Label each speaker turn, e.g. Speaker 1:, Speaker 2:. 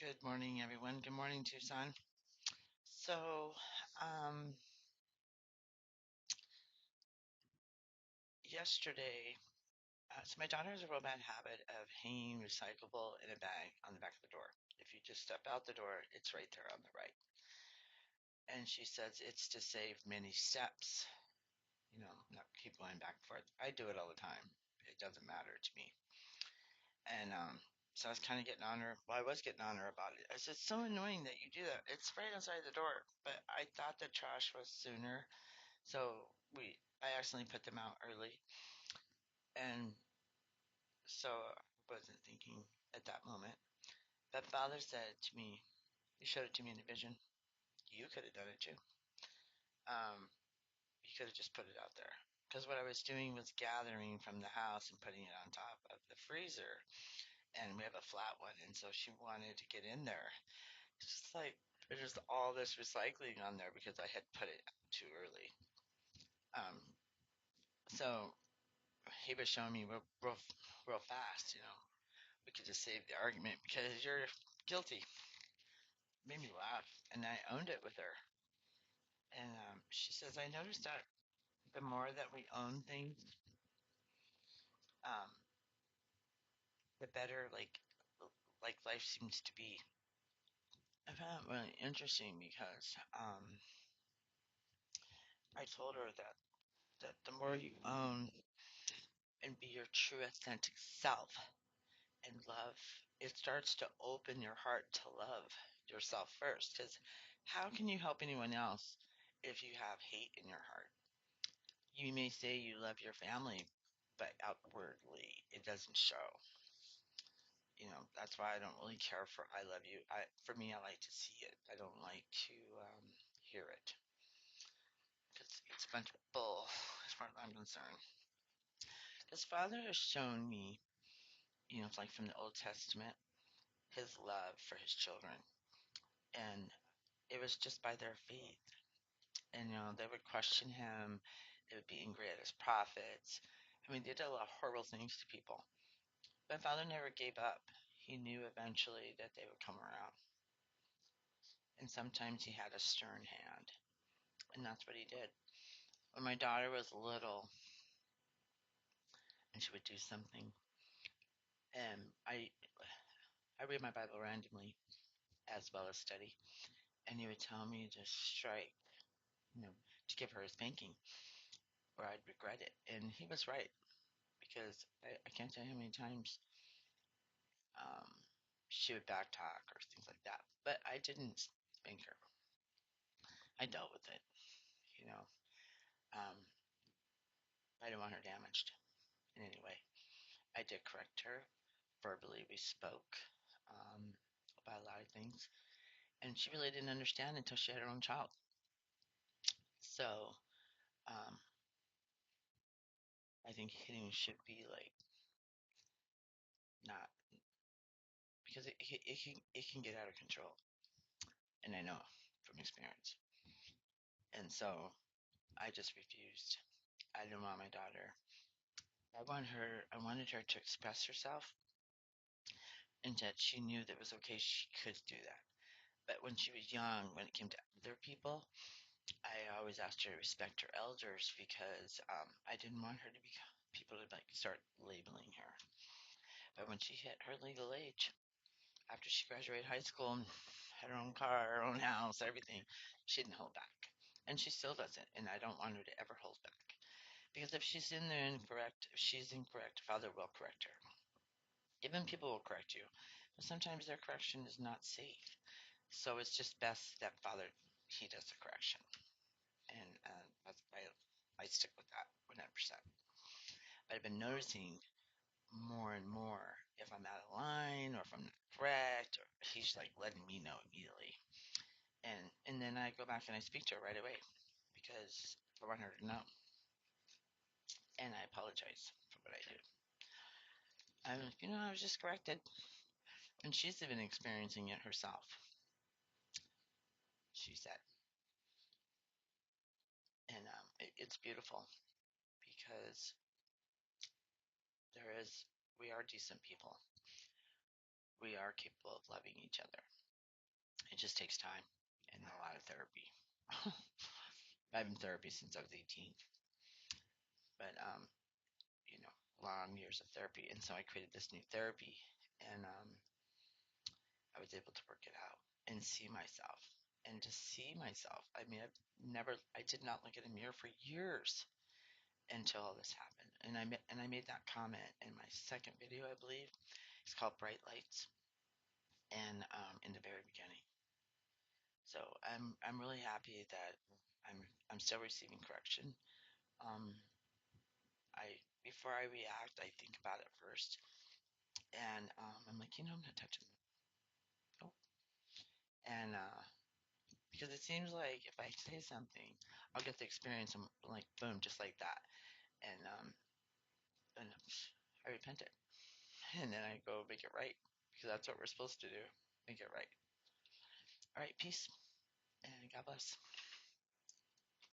Speaker 1: Good morning, everyone. Good morning, Tucson. So, um, yesterday, so my daughter has a real bad habit of hanging recyclable in a bag on the back of the door. If you just step out the door, it's right there on the right. And she says it's to save many steps, not keep going back and forth. I do it all the time. It doesn't matter to me. And so I was kind of getting on her. Well, I was getting on her about it. I said, it's so annoying that you do that. It's right outside the door. But I thought the trash was sooner. So I accidentally put them out early, and so I wasn't thinking at that moment. But Father said to me, he showed it to me in a vision. You could have done it too. Um, you could have just put it out there. Because what I was doing was gathering from the house and putting it on top of the freezer, and we have a flat one, and so she wanted to get in there. It's just like there's just all this recycling on there because I had put it too early. Um, so he was showing me real fast, we could just save the argument because you're guilty. Made me laugh, and I owned it with her. And she says, I noticed that the more that we own things, um, the better like life seems to be. I found it really interesting because I told her that the more you own and be your true authentic self and love, it starts to open your heart to love yourself first. Because how can you help anyone else if you have hate in your heart? You may say you love your family, but outwardly it doesn't show. That's why I don't really care for I love you. For me, I like to see it. I don't like to hear it because it's a bunch of bull as far as I'm concerned. His father has shown me, it's like from the Old Testament, his love for his children. And it was just by their faith. And, they would question him. They would be angry at his prophets. I mean, they did a lot of horrible things to people. My father never gave up. He knew eventually that they would come around. And sometimes he had a stern hand. And that's what he did. When my daughter was little and she would do something, and I read my Bible randomly as well as study, and he would tell me to strike, to give her a spanking, or I'd regret it. And he was right because I can't tell you how many times um, she would backtalk or things like that. But I didn't spank her. I dealt with it, you know. Um, I didn't want her damaged in any way. I did correct her. Verbally, we spoke about a lot of things. And she really didn't understand until she had her own child. So um, I think hitting should be like not because it can get out of control. And I know from experience. And so I just refused. I didn't want my daughter. I wanted her to express herself and that she knew that it was okay she could do that. But when she was young, when it came to other people, I always asked her to respect her elders because I didn't want her to be people to like start labeling her. But when she hit her legal age, after she graduated high school and had her own car, her own house, everything, she didn't hold back. And she still doesn't, and I don't want her to ever hold back. Because if she's in there incorrect, if she's incorrect, Father will correct her. Even people will correct you, but sometimes their correction is not safe. So it's just best that Father, he does the correction. And I stick with that 100%. But I've been noticing more and more if I'm out of line or if I'm not correct, or he's like letting me know immediately. And then I go back and I speak to her right away because I want her to know. And I apologize for what I do. I was just corrected. And she's even experiencing it herself, she said. And it's beautiful because we are decent people. we are capable of loving each other. It just takes time and a lot of therapy. I've been in therapy since I was 18, but long years of therapy, and so I created this new therapy, and I was able to work it out and see myself, and to see myself. I mean, I did not look in a mirror for years until all this happened, and I made that comment in my second video, I believe. It's called Bright Lights, and in the very beginning. So I'm really happy that I'm I'm still receiving correction. Um, I Before I react, I think about it first, and I'm like, I'm not touching it. Oh, and because it seems like if I say something, I'll get the experience and like boom, just like that, and I repent it, and then I go make it right because that's what we're supposed to do, make it right. All right, peace and God bless.